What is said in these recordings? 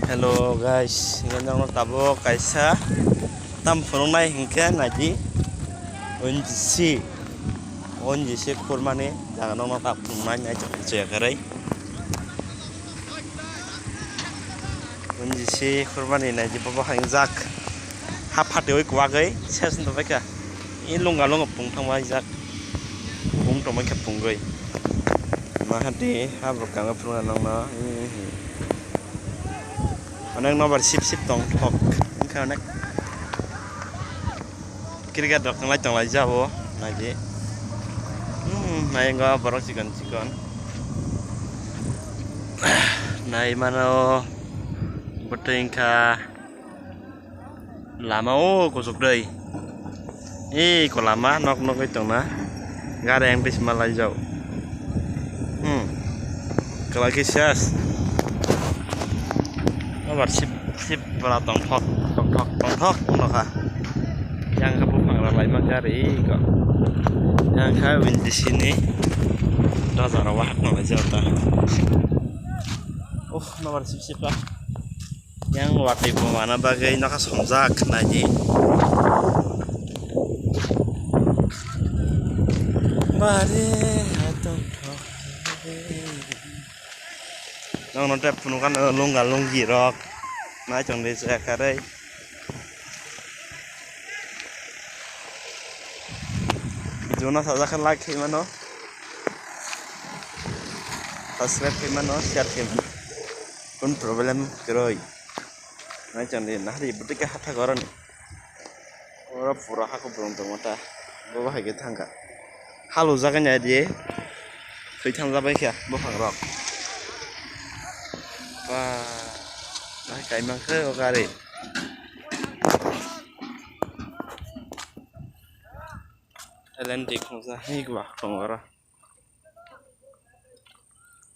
Hello guys, nganyang no tabo kaisa tam phone nai hingke naji onjisi kurmani jangan no tak phungnai nai chekarai onjisi kurmani naji baba hangjak haphatoi kwagai ses no baika in lunga lunga pungthang wai jak pung to mai khapungoi mahati habrok kanga phuna nangna Anang nomor sip tong tok kanek kira dok tong lai jabo naji nai nga borok cikon nai mano betingka lama kosok dei ko lama nok itu na gareng bis malai jau kalau kisah nomor sip pala tong thok noka yang kapu pangalai magari kok yang kawin di sini dasar wahak no jauh nomor sip lah yang wati pemana bagai noka somzak naji mari hatong thok nang nonte punukan lunggal girok na chong de sekarai jona sajakan like mano subscribe mano share mano pun problem keroi na chong de nahri butika hatha goron ora pura haku beruntung mata bawa hage thangka halu jaganya die khoi thang jabai kya bofang rok wah kai mangke ogare Atlantic khongsa hi kwa khongora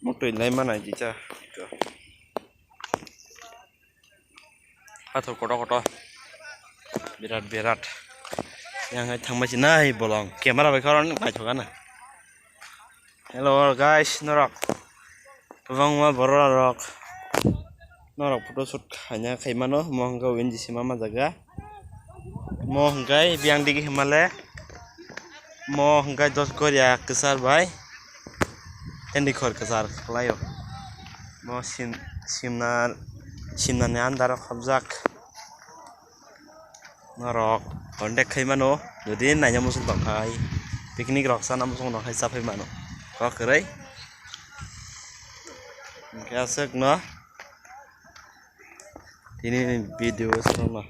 motoi lai mana jicha hathor koto birat yang thangmasi nai bolong kamera bai karon mai thogana hello guys norok bangma borok norok photoshoot hanya kaimano mohga wenjisi mama jaga mohgai biang digi himale mohgai dos korea kesar bai endi khor kesar khlayo mo simna ne andar khabjak norok onde kaimano jodi nanya musul bakai piknik rok sana musung no hai sapai mano kok kerai kasek no ini video sama